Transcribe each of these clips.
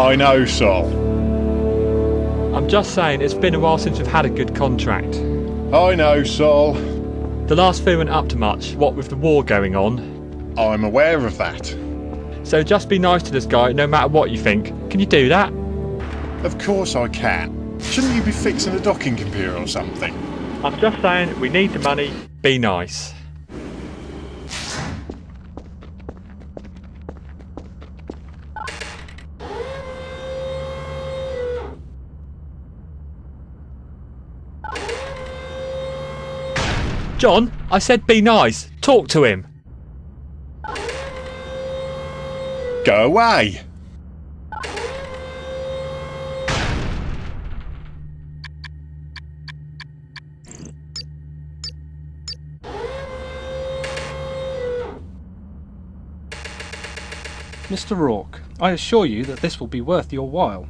I know, Sol. I'm just saying, it's been a while since we've had a good contract. I know, Sol. The last few weren't up to much, what with the war going on. I'm aware of that. So just be nice to this guy, no matter what you think. Can you do that? Of course I can. Shouldn't you be fixing a docking computer or something? I'm just saying, we need the money. Be nice. John, I said be nice. Talk to him. Go away. Mr. Rourke, I assure you that this will be worth your while.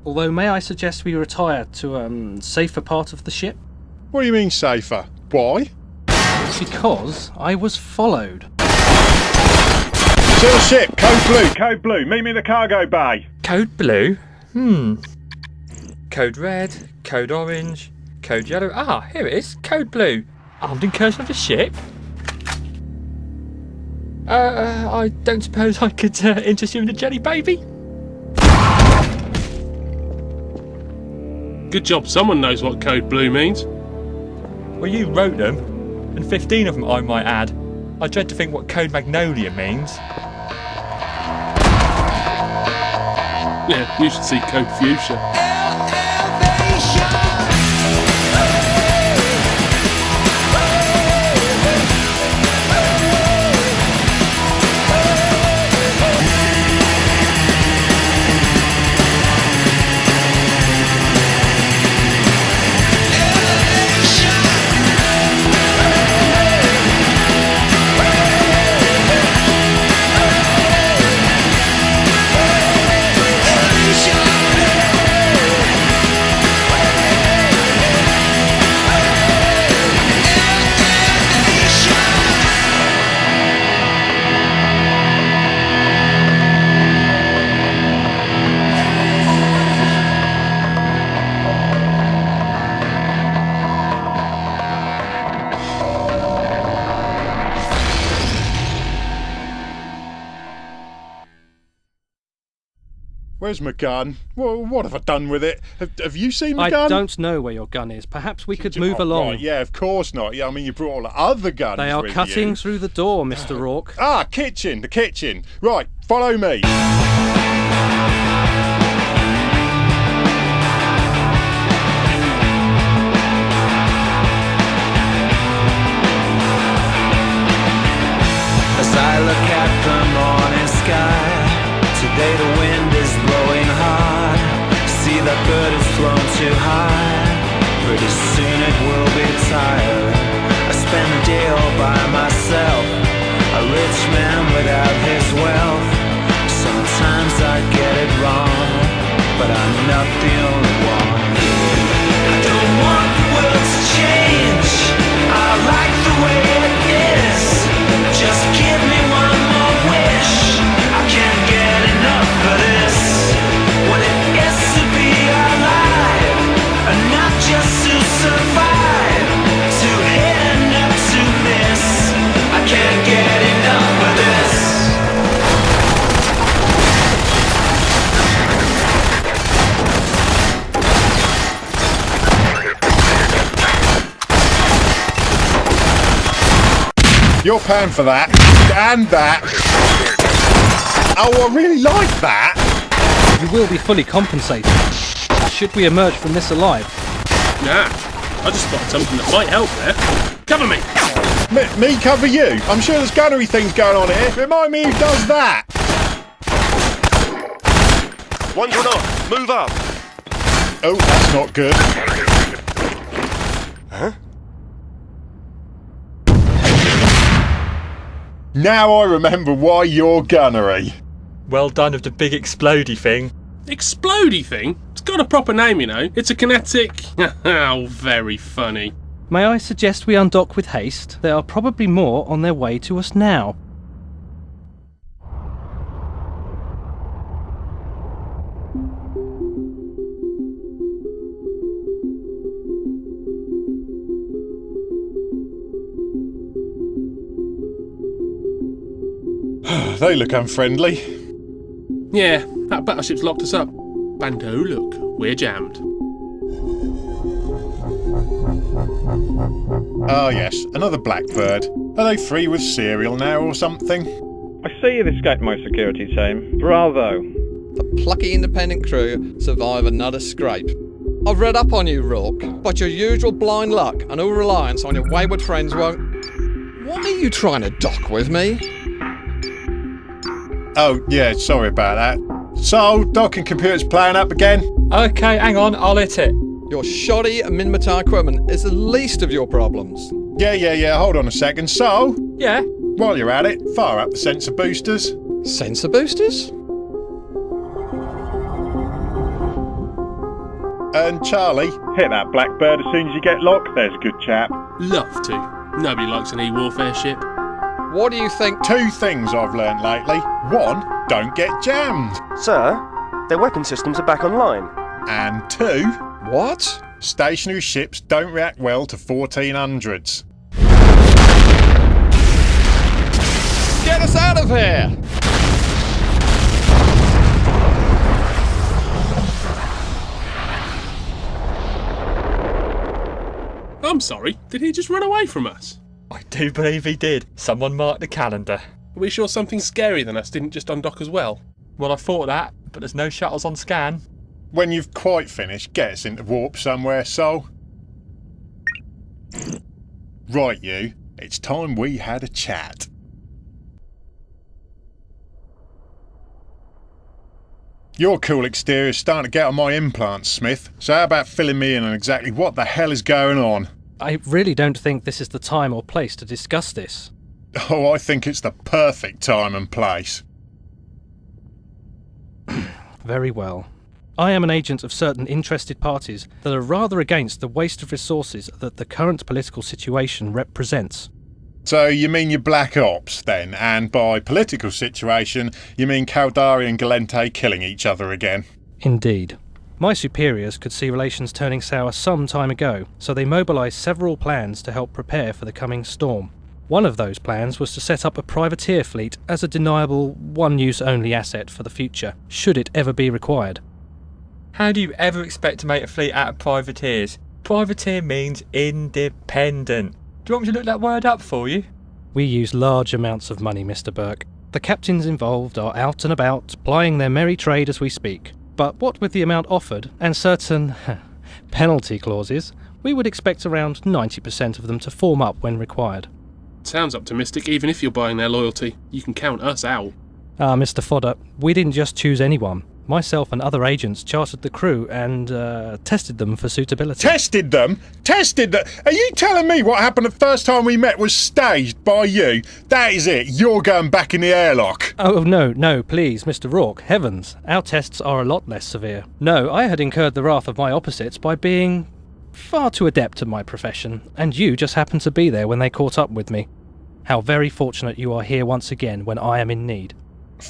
Although may I suggest we retire to a safer part of the ship? What do you mean safer? Why? Because I was followed. To the ship, code blue. Code blue, meet me in the cargo bay. Code blue? Code red, code orange, code yellow. Ah, here it is. Code blue. Armed incursion of the ship? I don't suppose I could interest you in the jelly baby? Good job, someone knows what code blue means. Well, you wrote them, and 15 of them, I might add. I dread to think what code magnolia means. Yeah, you should see code fuchsia. Where's my gun? Well, what have I done with it? Have you seen my gun? I don't know where your gun is. Perhaps we could move along. Right, yeah, of course not. Yeah, I mean, you brought all the other guns They are with cutting you. through the door, Mr. Rourke. Ah, kitchen, the kitchen. Right, follow me. As I look at the morning sky, today the wind is blowing hard. See that bird has flown too high. Pretty soon it will be tired. I spend the day all by myself, a rich man without his wealth. Sometimes I get it wrong, but I'm not the only one. I don't want the world to change. I like the way it is. Just give me one more wish. I can't get enough of this. What it is to be alive, and not just to survive. To hit and not to miss. I can't get enough of this. You're paying for that, and that. Oh, I really like that. You will be fully compensated, should we emerge from this alive. Nah, I just spotted something that might help there. Cover me! Me cover you? I'm sure there's gunnery things going on here. Remind me who does that. One's enough. Move up. Oh, that's not good. Huh? Now I remember why you're gunnery. Well done with the big explodey thing. Explodey thing? It's got a proper name, you know. It's a kinetic... Oh, very funny. May I suggest we undock with haste? There are probably more on their way to us now. They look unfriendly. Yeah, that battleship's locked us up. Bando, look, we're jammed. Ah yes, another blackbird. Are they free with cereal now or something? I see you've escaped my security team. Bravo. The plucky independent crew survive another scrape. I've read up on you, Rourke, but your usual blind luck and over-reliance on your wayward friends won't... What are you trying to dock with me? Oh yeah, sorry about that. So, docking computer's playing up again? Okay, hang on, I'll hit it. Your shoddy minimatar equipment is the least of your problems. Yeah, hold on a second. So, Yeah? while you're at it, fire up the sensor boosters. Sensor boosters? And Charlie, Hit that blackbird as soon as you get locked, there's a good chap. Love to. Nobody likes an e-warfare ship. What do you think? 2 things I've learnt lately. 1, don't get jammed. Sir, their weapon systems are back online. And 2, What? stationary ships don't react well to 1400s. Get us out of here! I'm sorry, did he just run away from us? I do believe he did. Someone marked the calendar. Are we sure something scarier than us didn't just undock as well? Well, I thought that, but there's no shuttles on scan. When you've quite finished, get us into warp somewhere, Sol. Right, you. It's time we had a chat. Your cool exterior's starting to get on my implants, Smith. So how about filling me in on exactly what the hell is going on? I really don't think this is the time or place to discuss this. Oh, I think it's the perfect time and place. Very well. I am an agent of certain interested parties that are rather against the waste of resources that the current political situation represents. So you mean your Black Ops, then? And by political situation, you mean Caldari and Galente killing each other again? Indeed. My superiors could see relations turning sour some time ago, so they mobilised several plans to help prepare for the coming storm. One of those plans was to set up a privateer fleet as a deniable, one-use-only asset for the future, should it ever be required. How do you ever expect to make a fleet out of privateers? Privateer means independent. Do you want me to look that word up for you? We use large amounts of money, Mr. Burke. The captains involved are out and about, plying their merry trade as we speak. But what with the amount offered, and certain penalty clauses, we would expect around 90% of them to form up when required. Sounds optimistic, even if you're buying their loyalty. You can count us out. Ah, Mr. Fodder, we didn't just choose anyone. Myself and other agents chartered the crew and tested them for suitability. Tested them? Tested them? Are you telling me what happened the first time we met was staged by you? That is it, you're going back in the airlock. Oh, no, please, Mr. Rourke, heavens. Our tests are a lot less severe. No, I had incurred the wrath of my opposites by being far too adept at my profession, and you just happened to be there when they caught up with me. How very fortunate you are here once again when I am in need.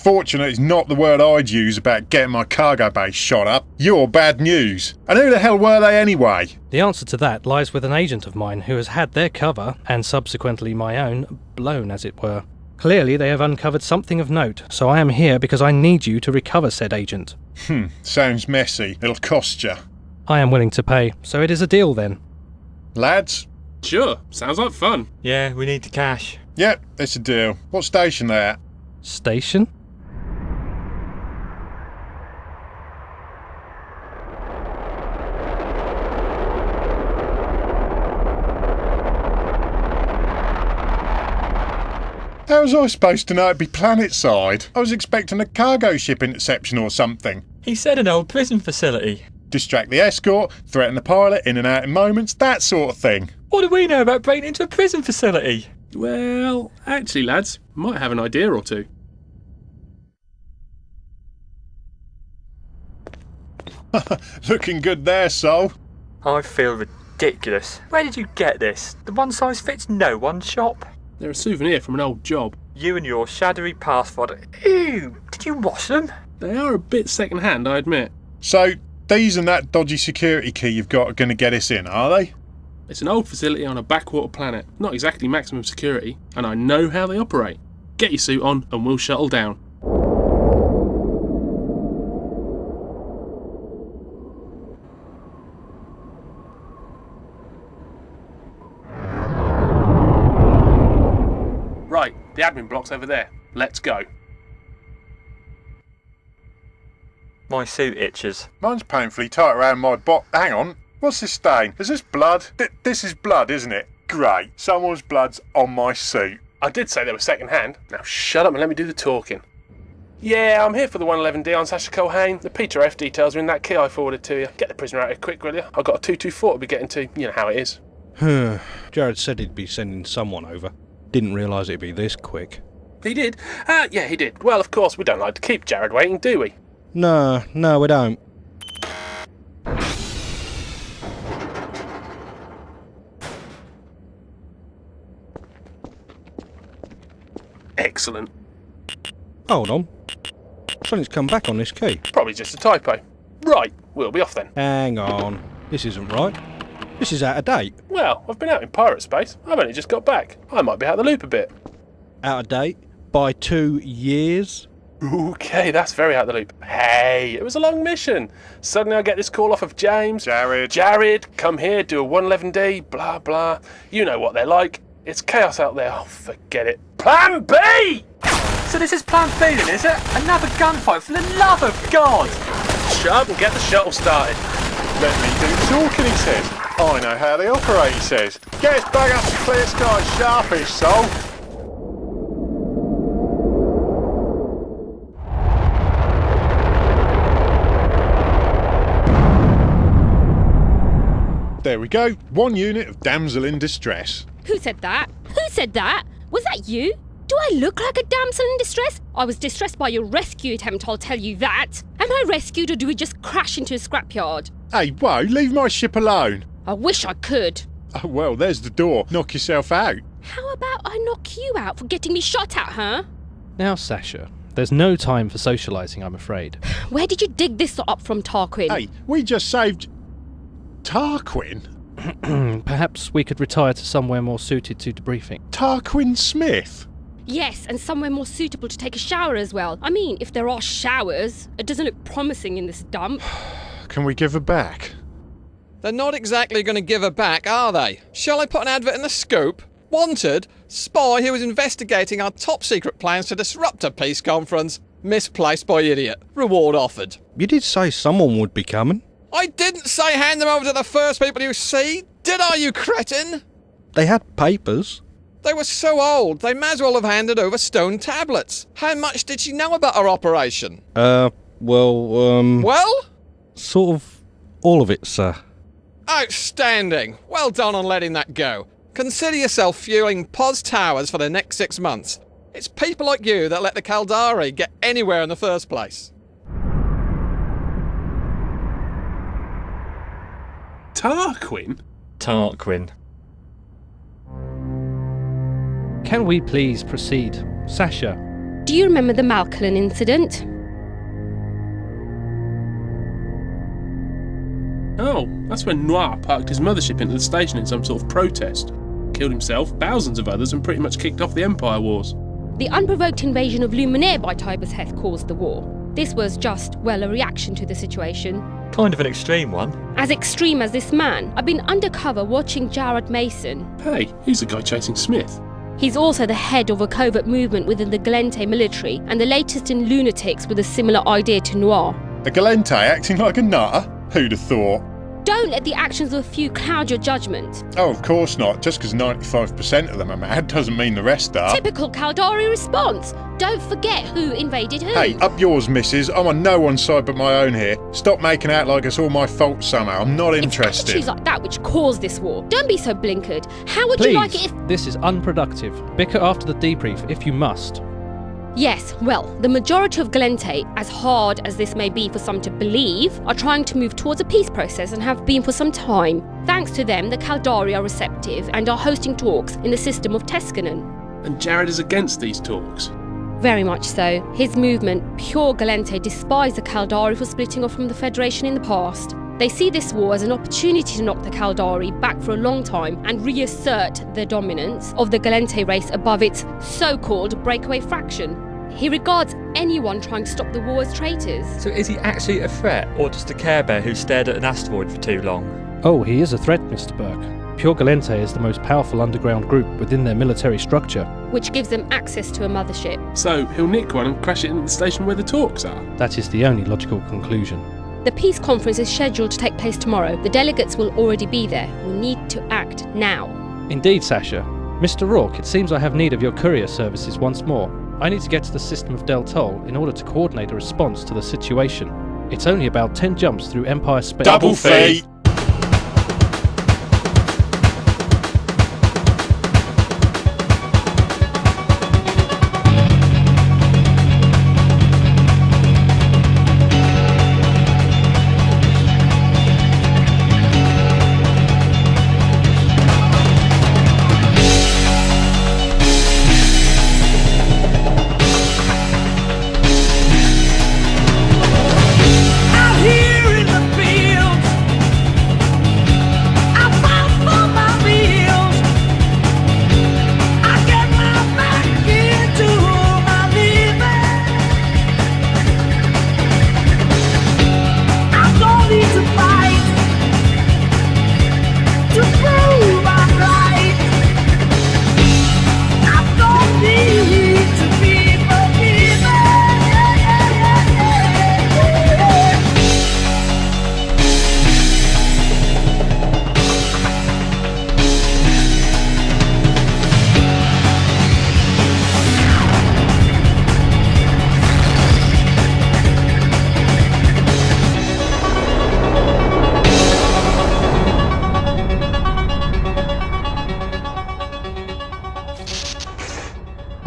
Fortunate is not the word I'd use about getting my cargo base shot up. You're bad news. And who the hell were they anyway? The answer to that lies with an agent of mine who has had their cover, and subsequently my own, blown as it were. Clearly they have uncovered something of note, so I am here because I need you to recover said agent. Sounds messy. It'll cost you. I am willing to pay, so it is a deal then. Lads? Sure, sounds like fun. Yeah, we need the cash. Yep, it's a deal. What station they at? Station? How was I supposed to know it'd be planetside? I was expecting a cargo ship interception or something. He said an old prison facility. Distract the escort, threaten the pilot, in and out in moments, that sort of thing. What do we know about breaking into a prison facility? Well, actually, lads, might have an idea or two. Looking good there, Sol. I feel ridiculous. Where did you get this? The one size fits no one shop. They're a souvenir from an old job. You and your shadowy passport. Ew! Did you wash them? They are a bit second-hand, I admit. So, these and that dodgy security key you've got are going to get us in, are they? It's an old facility on a backwater planet. Not exactly maximum security, and I know how they operate. get your suit on and we'll shuttle down. Right, the admin block's over there. Let's go. My suit itches. Mine's painfully tight around my hang on, what's this stain? Is this blood? This is blood, isn't it? Great, someone's blood's on my suit. I did say they were second hand. Now shut up and let me do the talking. Yeah, I'm here for the 111D on Sasha Culhane. The Peter F details are in that key I forwarded to you. Get the prisoner out here quick, will you? I've got a 224 to be getting to. You know how it is. Jared said he'd be sending someone over. Didn't realise it'd be this quick. He did? Yeah, he did. Well, of course, we don't like to keep Jared waiting, do we? No, we don't. Excellent. Hold on. Something's come back on this key. Probably just a typo. Right, we'll be off then. Hang on. This isn't right. This is out of date. Well, I've been out in pirate space. I've only just got back. I might be out of the loop a bit. Out of date? By 2 years? Okay, that's very out of the loop. Hey, it was a long mission. Suddenly I get this call off of James. Jared, come here, do a 111D, blah, blah. You know what they're like. It's chaos out there. Oh, forget it. Plan B! So this is Plan B then, is it? Another gunfight, for the love of God! Shut up and get the shuttle started. Let me do the talking, he says. I know how they operate, he says. Get us back up to clear sky, sharpish, soul. There we go. 1 unit of damsel in distress. Who said that? Who said that? Was that you? Do I look like a damsel in distress? I was distressed by your rescue attempt, I'll tell you that. Am I rescued or do we just crash into a scrapyard? Hey, whoa, leave my ship alone. I wish I could. Oh, well, there's the door. Knock yourself out. How about I knock you out for getting me shot at, huh? Now, Sasha, there's no time for socialising, I'm afraid. Where did you dig this up from, Tarquin? Hey, we just saved... Tarquin? Perhaps we could retire to somewhere more suited to debriefing. Tarquin Smith? Yes, and somewhere more suitable to take a shower as well. I mean, if there are showers, it doesn't look promising in this dump. Can we give her back? They're not exactly going to give her back, are they? Shall I put an advert in the Scoop? Wanted, spy who was investigating our top secret plans to disrupt a peace conference. Misplaced by idiot. Reward offered. You did say someone would be coming. I didn't say hand them over to the first people you see, did I, you cretin? They had papers. They were so old, they might as well have handed over stone tablets. How much did she know about our operation? Well? Sort of all of it, sir. Outstanding. Well done on letting that go. Consider yourself fueling POS towers for the next 6 months. It's people like you that let the Caldari get anywhere in the first place. Tarquin? Tarquin. Can we please proceed? Sasha. Do you remember the Malcolm incident? Oh, that's when Noir parked his mothership into the station in some sort of protest. Killed himself, thousands of others, and pretty much kicked off the Empire Wars. The unprovoked invasion of Luminaire by Tibus Heth caused the war. This was just, well, a reaction to the situation. Kind of an extreme one. As extreme as this man. I've been undercover watching Jared Mason. Hey, he's the guy chasing Smith. He's also the head of a covert movement within the Galente military and the latest in lunatics with a similar idea to Noir. A Galente acting like a nutter? Who'd have thought? Don't let the actions of a few cloud your judgment. Oh, of course not. Just because 95% of them are mad doesn't mean the rest are. Typical Caldari response. Don't forget who invaded who. Hey, up yours, missus. I'm on no one's side but my own here. Stop making out like it's all my fault somehow. I'm not interested. It's attitudes like that which caused this war. Don't be so blinkered. How would Please, you like it if... This is unproductive. Bicker after the debrief if you must. Yes, well, the majority of Galente, as hard as this may be for some to believe, are trying to move towards a peace process and have been for some time. Thanks to them, the Caldari are receptive and are hosting talks in the system of Teskanen. And Jared is against these talks. Very much so. His movement, Pure Galente, despised the Caldari for splitting off from the Federation in the past. They see this war as an opportunity to knock the Caldari back for a long time and reassert the dominance of the Gallente race above its so-called breakaway fraction. He regards anyone trying to stop the war as traitors. So is he actually a threat, or just a Care Bear who stared at an asteroid for too long? Oh, he is a threat, Mr. Burke. Pure Gallente is the most powerful underground group within their military structure. Which gives them access to a mothership. So he'll nick one and crash it into the station where the talks are? That is the only logical conclusion. The peace conference is scheduled to take place tomorrow. The delegates will already be there. We need to act now. Indeed, Sasha. Mr. Rourke, it seems I have need of your courier services once more. I need to get to the system of Del Toll in order to coordinate a response to the situation. It's only about 10 jumps through Empire space. Double fee!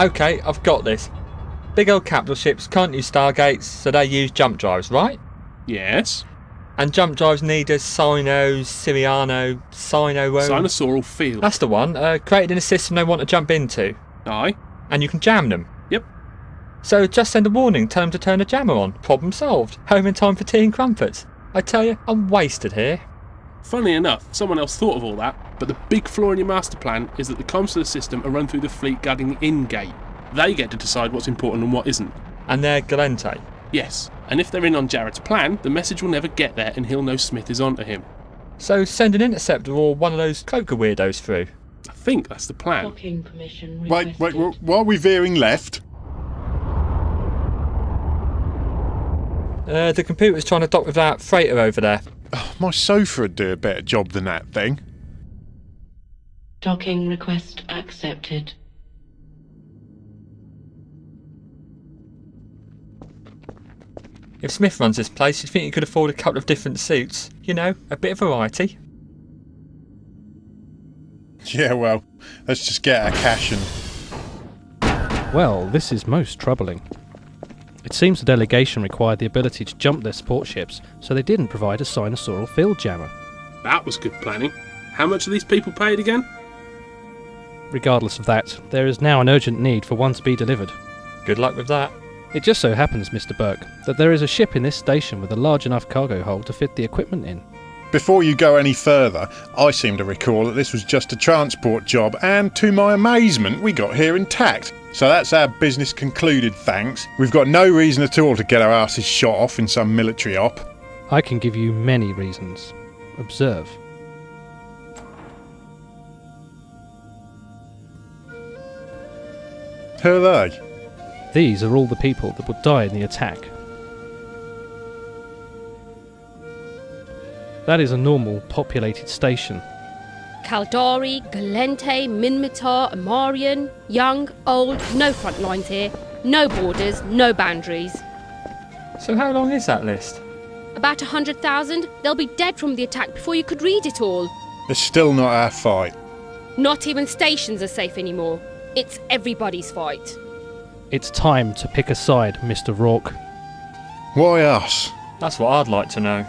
Okay, I've got this. Big old capital ships can't use stargates, so they use jump drives, right? Yes. And jump drives need a Sinosaural field. That's the one, created in a system they want to jump into. Aye. And you can jam them. Yep. So just send a warning, tell them to turn the jammer on. Problem solved. Home in time for tea and crumpets. I tell you, I'm wasted here. Funnily enough, someone else thought of all that, but the big flaw in your master plan is that the comms to the system are run through the fleet guarding the in-gate. They get to decide what's important and what isn't. And they're Gallente? Yes, and if they're in on Jared's plan, the message will never get there and he'll know Smith is onto him. So send an interceptor or one of those cloaker weirdos through. I think that's the plan. Docking permission Wait, why are we veering left? The computer's trying to dock with that freighter over there. Oh, my sofa would do a better job than that thing. Docking request accepted. If Smith runs this place, you'd think he could afford a couple of different suits. You know, a bit of variety. Yeah, well, let's just get our cash and... Well, this is most troubling. It seems the delegation required the ability to jump their support ships, so they didn't provide a sinosaural field jammer. That was good planning. How much are these people paid again? Regardless of that, there is now an urgent need for one to be delivered. Good luck with that. It just so happens, Mr. Burke, that there is a ship in this station with a large enough cargo hold to fit the equipment in. Before you go any further, I seem to recall that this was just a transport job, and to my amazement, we got here intact. So that's our business concluded, thanks. We've got no reason at all to get our asses shot off in some military op. I can give you many reasons. Observe. Who are they? These are all the people that would die in the attack. That is a normal, populated station. Caldari, Gallente, Minmatar, Amarian, young, old, no front lines here, no borders, no boundaries. So how long is that list? About 100,000. They'll be dead from the attack before you could read it all. It's still not our fight. Not even stations are safe anymore. It's everybody's fight. It's time to pick a side, Mr. Rourke. Why us? That's what I'd like to know.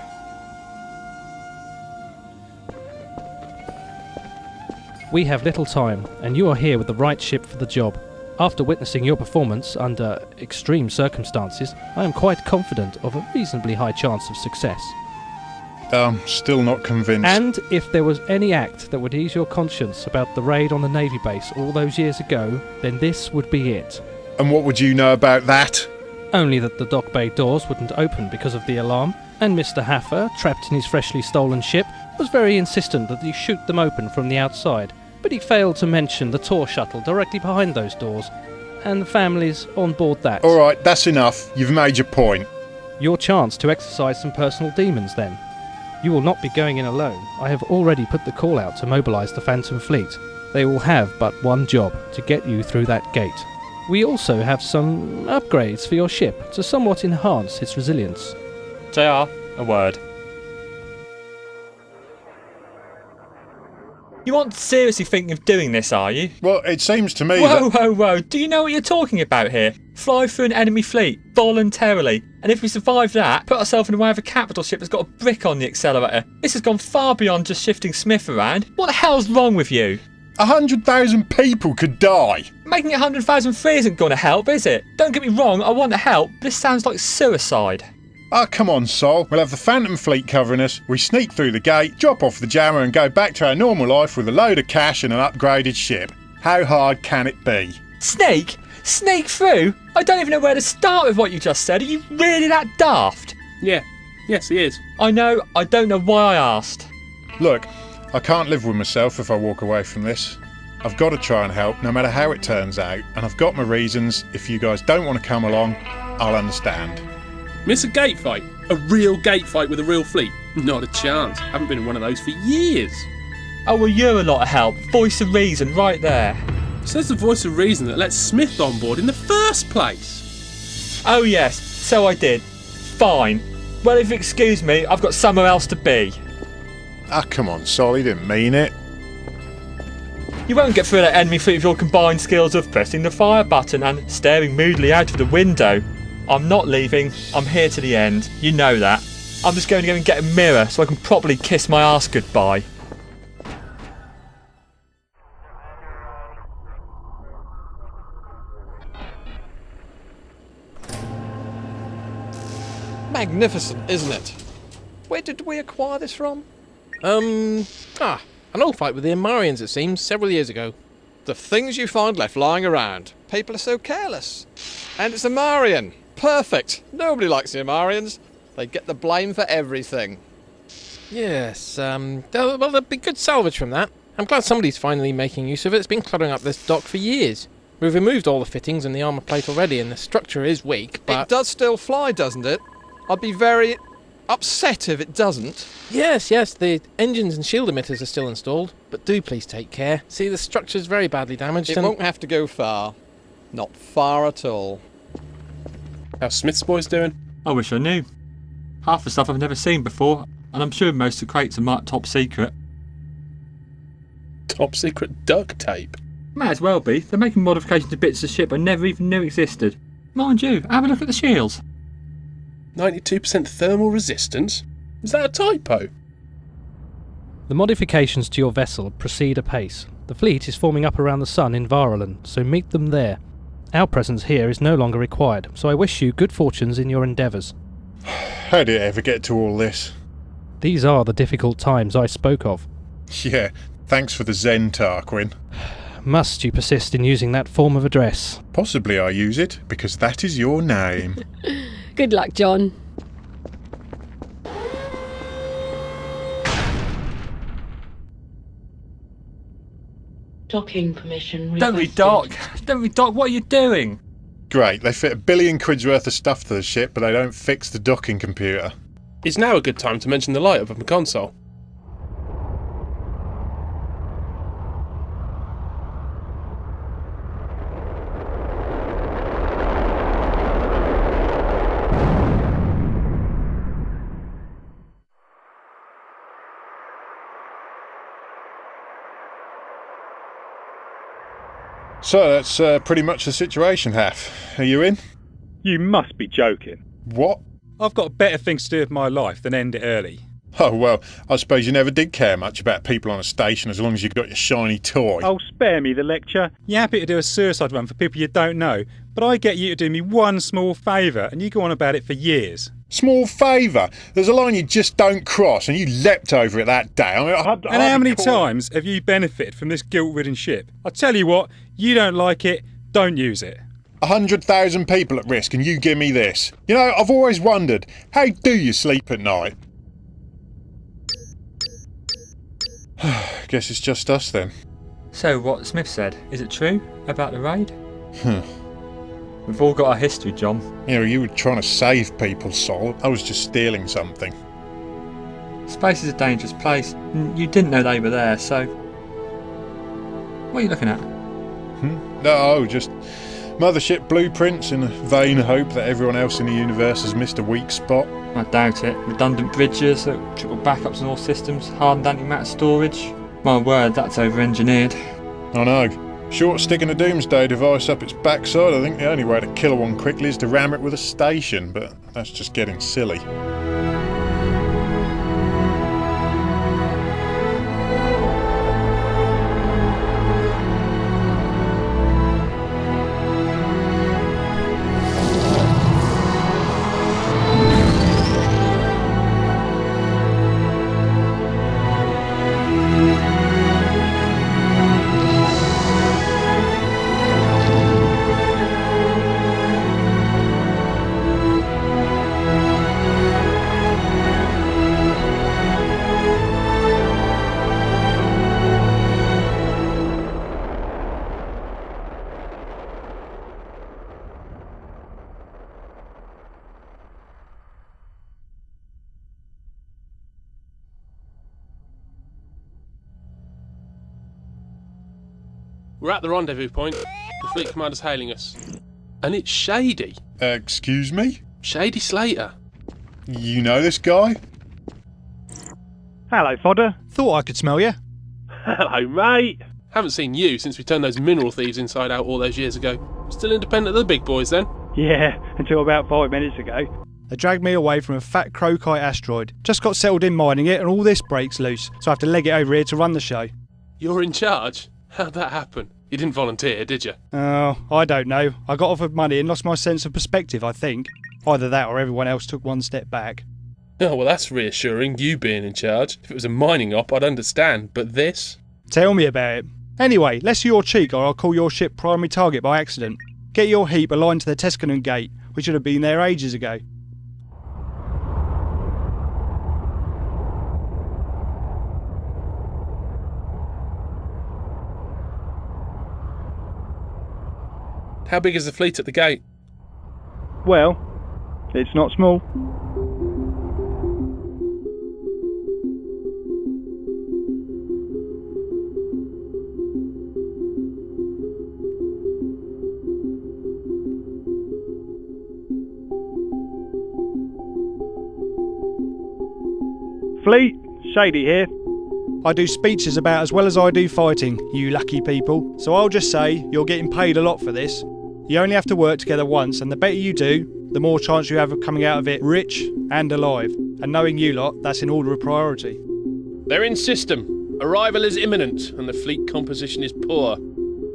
We have little time, and you are here with the right ship for the job. After witnessing your performance under extreme circumstances, I am quite confident of a reasonably high chance of success. Still not convinced. And if there was any act that would ease your conscience about the raid on the Navy base all those years ago, then this would be it. And what would you know about that? Only that the dock bay doors wouldn't open because of the alarm, and Mr. Haffer, trapped in his freshly stolen ship, was very insistent that he shoot them open from the outside, but he failed to mention the tour shuttle directly behind those doors, and the families on board that. Alright, that's enough. You've made your point. Your chance to exercise some personal demons, then. You will not be going in alone. I have already put the call out to mobilise the Phantom Fleet. They will have but one job, to get you through that gate. We also have some upgrades for your ship to somewhat enhance its resilience. JR, a word. You aren't seriously thinking of doing this, are you? Well, it seems to me Whoa. Do you know what you're talking about here? Fly through an enemy fleet, voluntarily. And if we survive that, put ourselves in the way of a capital ship that's got a brick on the accelerator. This has gone far beyond just shifting Smith around. What the hell's wrong with you? 100,000 people could die. Making it 100,000 free isn't going to help, is it? Don't get me wrong, I want to help, but this sounds like suicide. Oh, come on, Sol. We'll have the Phantom Fleet covering us. We sneak through the gate, drop off the jammer and go back to our normal life with a load of cash and an upgraded ship. How hard can it be? Sneak? Sneak through? I don't even know where to start with what you just said. Are you really that daft? Yeah. Yes, he is. I know. I don't know why I asked. Look, I can't live with myself if I walk away from this. I've got to try and help, no matter how it turns out, and I've got my reasons. If you guys don't want to come along, I'll understand. Miss a gate fight? A real gate fight with a real fleet? Not a chance. Haven't been in one of those for years. Oh, well, you're a lot of help. Voice of reason right there. Says the voice of reason that let Smith on board in the first place. Oh, yes. So I did. Fine. Well, if you excuse me, I've got somewhere else to be. Ah, come on, Sol, he didn't mean it. You won't get through that enemy fleet with your combined skills of pressing the fire button and staring moodily out of the window. I'm not leaving. I'm here to the end. You know that. I'm just going to go and get a mirror so I can properly kiss my ass goodbye. Magnificent, isn't it? Where did we acquire this from? An old fight with the Amarians, it seems, several years ago. The things you find left lying around. People are so careless. And it's Amarian. Perfect. Nobody likes the Amarians. They get the blame for everything. Yes, there'll be good salvage from that. I'm glad somebody's finally making use of it. It's been cluttering up this dock for years. We've removed all the fittings and the armour plate already, and the structure is weak, but... It does still fly, doesn't it? I'd be very upset if it doesn't. Yes, the engines and shield emitters are still installed, but do please take care. See, the structure's very badly damaged. It won't have to go far. Not far at all. How's Smith's boys doing? I wish I knew. Half the stuff I've never seen before, and I'm sure most of the crates are marked top secret. Top secret duct tape? Might as well be. They're making modifications to bits of the ship I never even knew existed. Mind you, have a look at the shields. 92% thermal resistance? Is that a typo? The modifications to your vessel proceed apace. The fleet is forming up around the sun in Varalin, so meet them there. Our presence here is no longer required, so I wish you good fortunes in your endeavours. How did it ever get to all this? These are the difficult times I spoke of. Yeah, thanks for the Zen, Tarquin. Must you persist in using that form of address? Possibly I use it, because that is your name. Good luck, John. Docking permission Don't requested. redock. Don't redock. What are you doing? Great, they fit £1 billion worth of stuff to the ship, but they don't fix the docking computer. Is now a good time to mention the light-up of the console? So that's pretty much the situation, Haf. Are you in? You must be joking. What? I've got better things to do with my life than end it early. Oh, well, I suppose you never did care much about people on a station as long as you got your shiny toy. Oh, spare me the lecture. You're happy to do a suicide run for people you don't know, but I get you to do me one small favour and you go on about it for years. Small favour. There's a line you just don't cross, and you leapt over it that day. And how many times have you benefited from this guilt-ridden ship? I tell you what, you don't like it, don't use it. 100,000 people at risk, and you give me this. You know, I've always wondered, how do you sleep at night? Guess it's just us then. So what Smith said, is it true about the raid? We've all got our history, John. You know, you were trying to save people, Sol. I was just stealing something. Space is a dangerous place. You didn't know they were there, so... What are you looking at? No, just mothership blueprints in a vain hope that everyone else in the universe has missed a weak spot. I doubt it. Redundant bridges, triple backups on all systems, hardened antimatter storage. My word, that's over-engineered. I know. Short sticking a doomsday device up its backside. I think the only way to kill one quickly is to ram it with a station, but that's just getting silly. We're at the rendezvous point. The fleet commander's hailing us. And it's Shady. Excuse me? Shady Slater. You know this guy? Hello, fodder. Thought I could smell you. Hello, mate. Haven't seen you since we turned those mineral thieves inside out all those years ago. Still independent of the big boys then? Yeah, until about 5 minutes ago. They dragged me away from a fat crocite asteroid. Just got settled in mining it and all this breaks loose, so I have to leg it over here to run the show. You're in charge? How'd that happen? You didn't volunteer, did you? Oh, I don't know. I got offered money and lost my sense of perspective, I think. Either that or everyone else took one step back. Oh, well, that's reassuring, you being in charge. If it was a mining op, I'd understand, but this? Tell me about it. Anyway, less of your cheek or I'll call your ship primary target by accident. Get your heap aligned to the Tuscanon Gate. We should have been there ages ago. How big is the fleet at the gate? Well, it's not small. Fleet, Shady here. I do speeches about as well as I do fighting, you lucky people. So I'll just say, you're getting paid a lot for this. You only have to work together once, and the better you do, the more chance you have of coming out of it rich and alive. And knowing you lot, that's in order of priority. They're in system. Arrival is imminent, and the fleet composition is poor.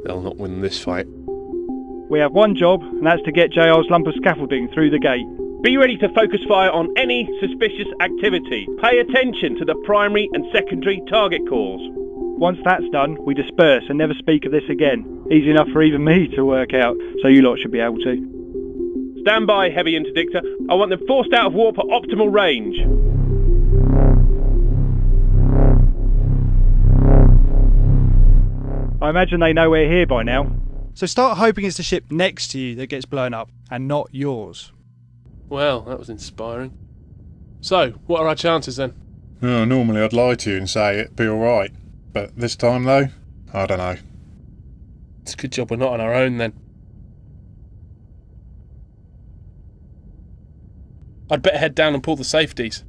They'll not win this fight. We have one job, and that's to get JR's lump of scaffolding through the gate. Be ready to focus fire on any suspicious activity. Pay attention to the primary and secondary target calls. Once that's done, we disperse and never speak of this again. Easy enough for even me to work out, so you lot should be able to. Stand by, heavy interdictor. I want them forced out of warp at optimal range. I imagine they know we're here by now. So start hoping it's the ship next to you that gets blown up, and not yours. Well, that was inspiring. So, what are our chances then? Oh, normally I'd lie to you and say it'd be alright. But this time though, I don't know. It's a good job we're not on our own then. I'd better head down and pull the safeties.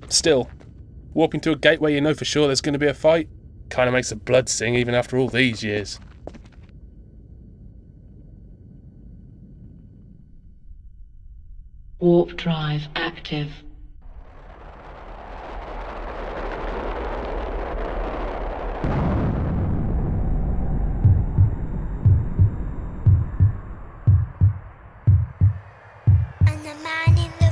Still, warping to a gate where you know for sure there's going to be a fight kind of makes the blood sing even after all these years. Warp drive active. And the man in the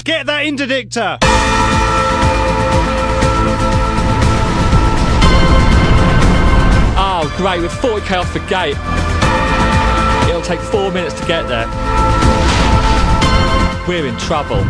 Get that interdictor! Oh, great, we're 40k off the gate. It'll take 4 minutes to get there. We're in trouble.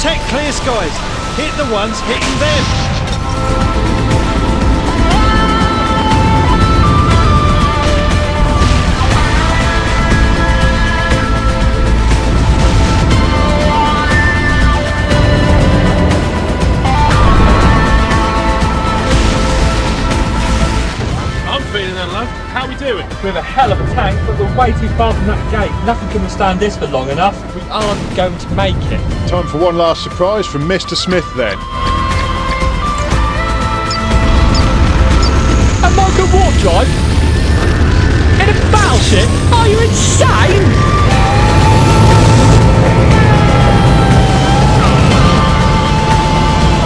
Protect clear skies. Hit the ones hitting them. I'm feeling unloved. How are we doing? We have a hell of a tank, but we're way too far from that gate. Nothing can withstand this for long enough. We aren't going to make it. Time for one last surprise from Mr. Smith then. A micro warp drive? In a battleship? Are you insane?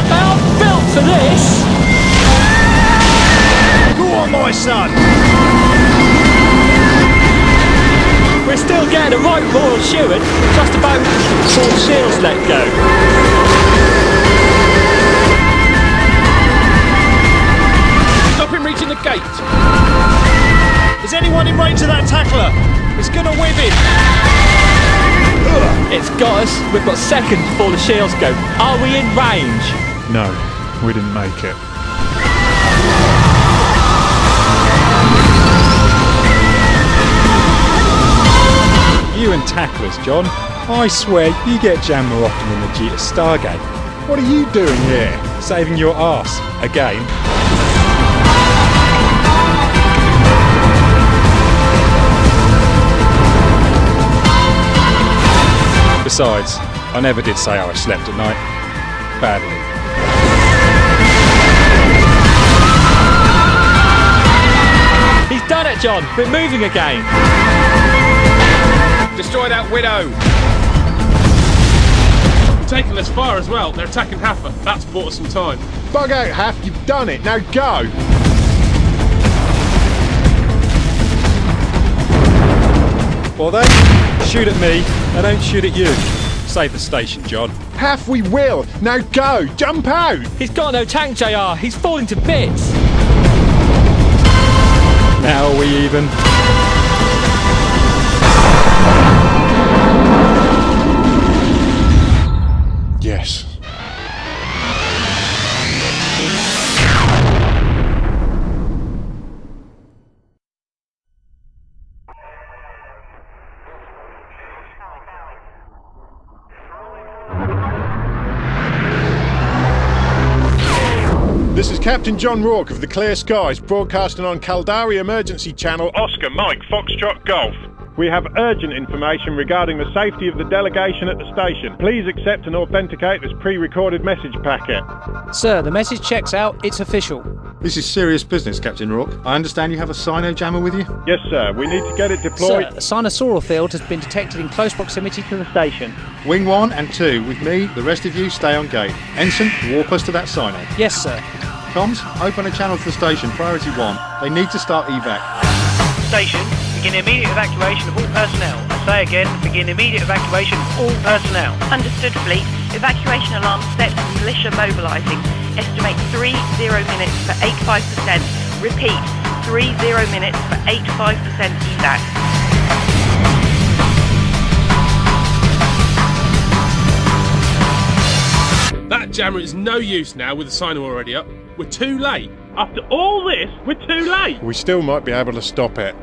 They aren't built for this! Go on, my son! We're still getting a right royal shoeing, just about 4 shields let go. Stop him reaching the gate! Is anyone in range of that tackler? It's gonna whip him! It's got us. We've got seconds before the shields go. Are we in range? No, we didn't make it. You and tacklers, John. I swear you get jammed more often than the G at Stargate. What are you doing here? Saving your arse. Again. Besides, I never did say how I slept at night. Badly. He's done it, John. We're moving again. Destroy that widow! We've taken this far as well. They're attacking Haffa. That's bought us some time. Bug out, Haff. You've done it. Now go. Well then, shoot at me, and don't shoot at you. Save the station, John. Haff, we will. Now go. Jump out. He's got no tank, JR. He's falling to bits. Now are we even? Yes. This is Captain JohnRourke of the Clear Skies, broadcasting on Caldari Emergency Channel Oscar Mike Foxtrot Golf. We have urgent information regarding the safety of the delegation at the station. Please accept and authenticate this pre-recorded message packet. Sir, the message checks out. It's official. This is serious business, Captain Rourke. I understand you have a cyno jammer with you? Yes, sir. We need to get it deployed. Sir, a sinosaural field has been detected in close proximity to the station. Wing 1 and 2 with me. The rest of you stay on gate. Ensign, warp us to that cyno. Yes, sir. Comms, open a channel to the station. Priority 1. They need to start evac. Station, begin immediate evacuation of all personnel. I say again, begin immediate evacuation of all personnel. Understood, fleet. Evacuation alarm set and militia mobilising. Estimate 30 minutes for 85%. Repeat, 30 minutes for 85% evac. That jammer is no use now with the cyno already up. We're too late. After all this, we're too late. We still might be able to stop it.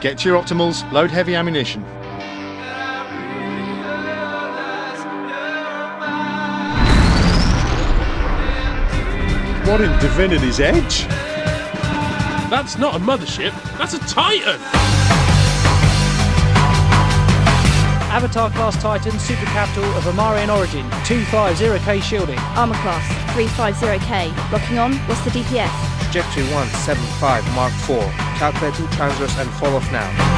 Get to your optimals, load heavy ammunition. What in divinity's edge? That's not a mothership, that's a Titan! Avatar class Titan, super capital of Amarian origin, 250k shielding. Armour class 350k. Locking on, what's the DPS? Trajectory 175 Mark 4. Calculating transverse and fall off now.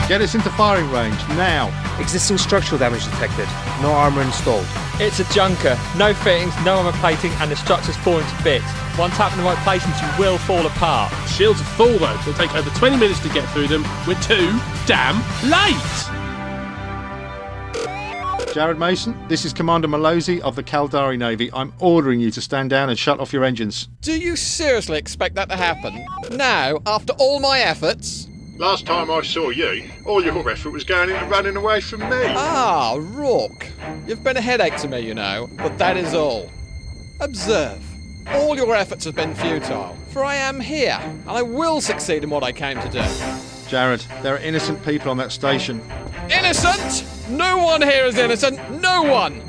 Get us into firing range, now. Existing structural damage detected. No armour installed. It's a junker. No fittings, no armour plating, and the structure's falling to bits. One tap in the right placements, you will fall apart. Shields are full though. It'll take over 20 minutes to get through them. We're too damn late! Jared Mason, this is Commander Malozzi of the Caldari Navy. I'm ordering you to stand down and shut off your engines. Do you seriously expect that to happen? Now, after all my efforts? Last time I saw you, all your effort was going into running away from me. Ah, Rourke. You've been a headache to me, you know, but that is all. Observe. All your efforts have been futile, for I am here, and I will succeed in what I came to do. Jared, there are innocent people on that station. Innocent? No one here is innocent. No one.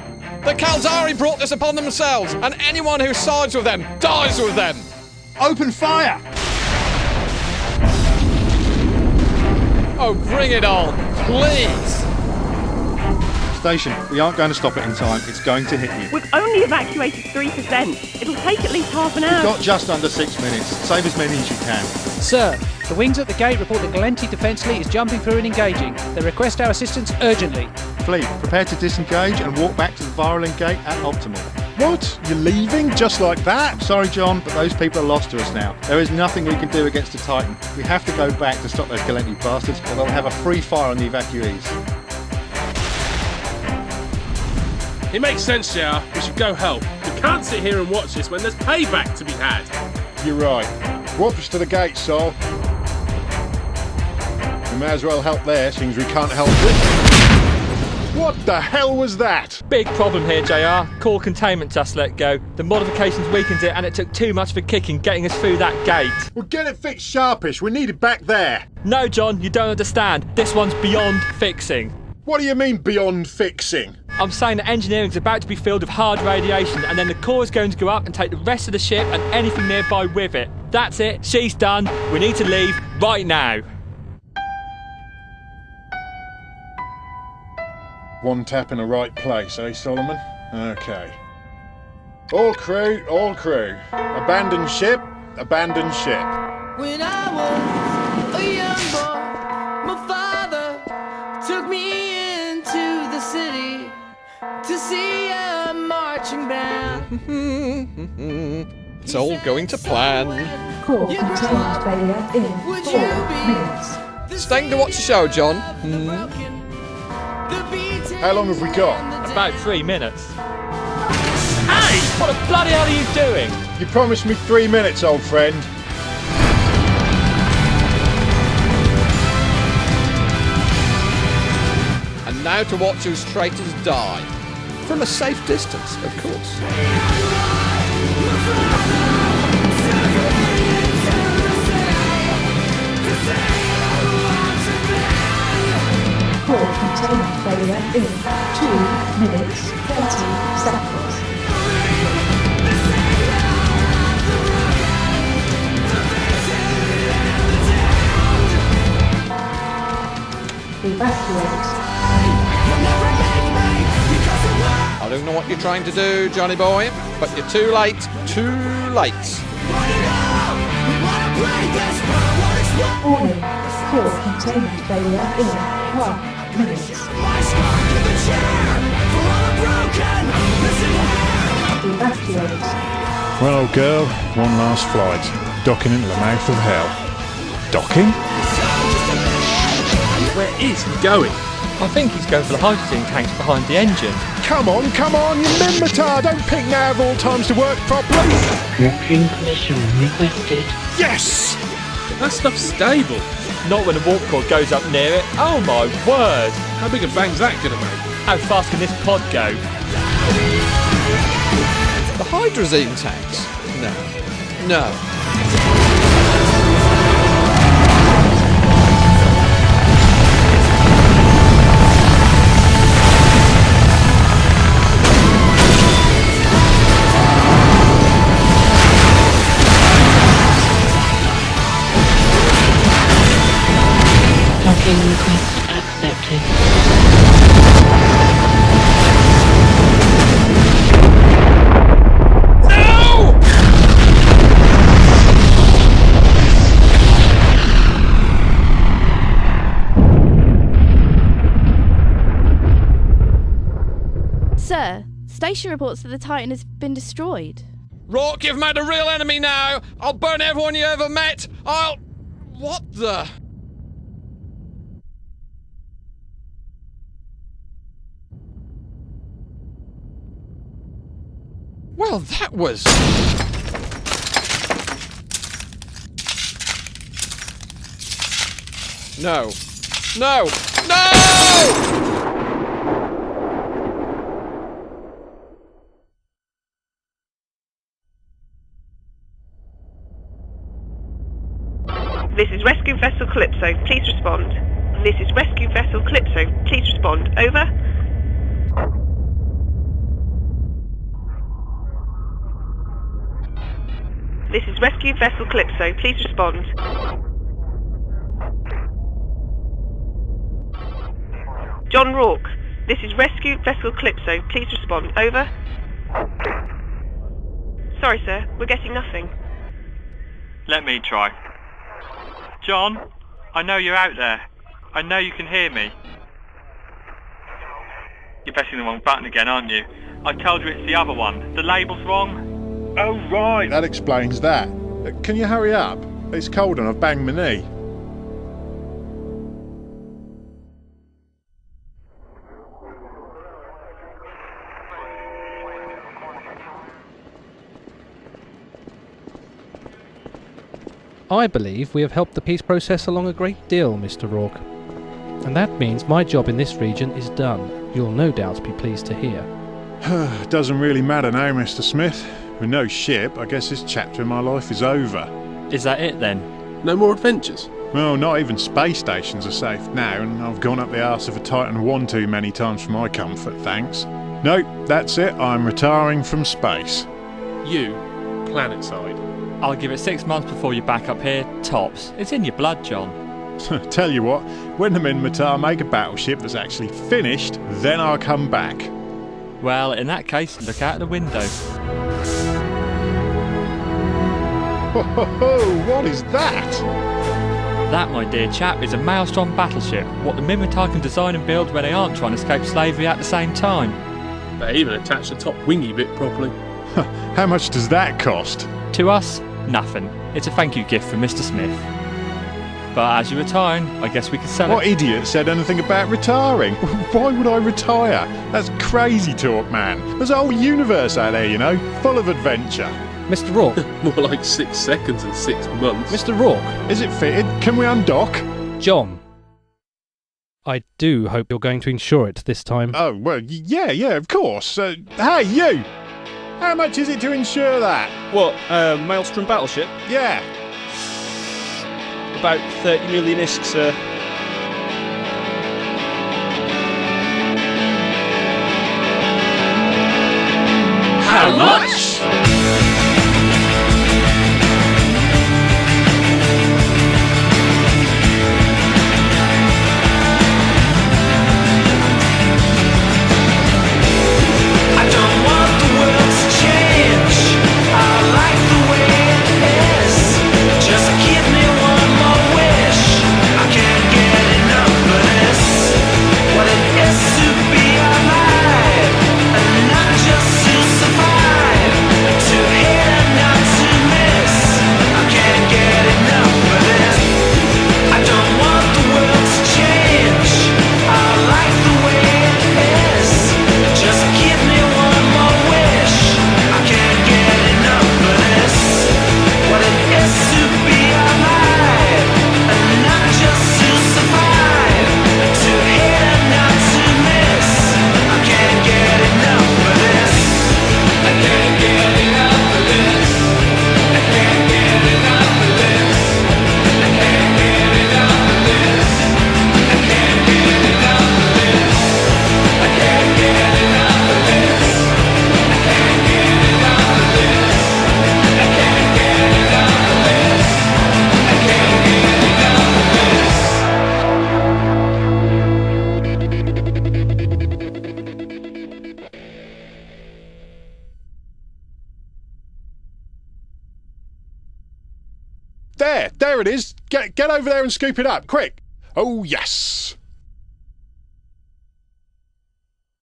The Caldari brought this upon themselves, and anyone who sides with them dies with them. Open fire! Oh, bring it on, please! Station, we aren't going to stop it in time. It's going to hit you. We've only evacuated 3%. It'll take at least half an hour. You've got just under 6 minutes. Save as many as you can. Sir, the wings at the gate report the Gallente Defence Fleet is jumping through and engaging. They request our assistance urgently. Fleet, prepare to disengage and walk back to the Virulent Gate at optimal. What? You're leaving just like that? Sorry, John, but those people are lost to us now. There is nothing we can do against the Titan. We have to go back to stop those Gallente bastards, or they'll have a free fire on the evacuees. It makes sense, JR. We should go help. We can't sit here and watch this when there's payback to be had. You're right. Walk us to the gate, Sol. We may as well help there, since we can't help with them. What the hell was that? Big problem here, JR. Core containment just let go. The modifications weakened it, and it took too much of a kicking getting us through that gate. Well, get it fixed sharpish. We need it back there. No, John, you don't understand. This one's beyond fixing. What do you mean beyond fixing? I'm saying that engineering's about to be filled with hard radiation, and then the core is going to go up and take the rest of the ship and anything nearby with it. That's it. She's done. We need to leave right now. One tap in the right place, eh, Solomon? Okay. All crew, all crew. Abandon ship, abandon ship. When I was a young boy, my father took me into the city to see a marching band. It's all going to plan. Core containment failure in 4 minutes. Staying to watch the show, John? How long have we got? About 3 minutes. Hey! What the bloody hell are you doing? You promised me 3 minutes, old friend. And now to watch whose traitors die. From a safe distance, of course. Core containment failure in 2 minutes 30 seconds. Evacuate. I don't know what you're trying to do, Johnny boy, but you're too late. Too late. Warning. Core containment failure in 1 minute. Evacuate. Well, old girl, one last flight. Docking into the mouth of hell. Docking? Where is he going? I think he's going for the hydrogen tanks behind the engine. Come on, you mimitar! Don't pick now of all times to work properly! Walking permission requested. Yes! That stuff's stable. Not when the warp core goes up near it. Oh my word! How big a bang's that gonna make? How fast can this pod go? The hydrazine tanks? No. No. Docking request accepted. Sir, station reports that the Titan has been destroyed. Rourke, you've made a real enemy now! I'll burn everyone you ever met! What the... Well, that was... No. No! No! This is Rescue Vessel Calypso. Please respond. This is Rescue Vessel Calypso. Please respond. Over. This is Rescue Vessel Calypso. Please respond. JohnRourke. This is Rescue Vessel Calypso. Please respond. Over. Sorry, sir. We're getting nothing. Let me try. John, I know you're out there. I know you can hear me. You're pressing the wrong button again, aren't you? I told you it's the other one. The label's wrong. Oh, right. That explains that. Can you hurry up? It's cold and I've banged my knee. I believe we have helped the peace process along a great deal, Mr. Rourke. And that means my job in this region is done. You'll no doubt be pleased to hear. Doesn't really matter now, Mr. Smith. With no ship, I guess this chapter in my life is over. Is that it then? No more adventures? Well, not even space stations are safe now, and I've gone up the arse of a Titan one too many times for my comfort, thanks. Nope, that's it. I'm retiring from space. You, planetside. I'll give it 6 months before you're back up here, tops. It's in your blood, John. Tell you what, when the Minmatar make a battleship that's actually finished, then I'll come back. Well, in that case, look out the window. Ho ho ho, what is that? That, my dear chap, is a Maelstrom battleship. What the Minmatar can design and build when they aren't trying to escape slavery at the same time. They even attach the top wingy bit properly. How much does that cost? To us, nothing. It's a thank you gift from Mr. Smith. But as you're retiring, I guess we could sell it. What idiot said anything about retiring? Why would I retire? That's crazy talk, man. There's a whole universe out there, you know, full of adventure. Mr. Rourke. More like 6 seconds and 6 months. Mr. Rourke. Is it fitted? Can we undock? John. I do hope you're going to insure it this time. Oh, well, yeah, of course. Hey, you! How much is it to insure that? What, Maelstrom battleship? Yeah. About 30 million-isk, sir. How much? Just give me one more wish. I can't there it is. Get over there and scoop it up, quick. Oh, yes.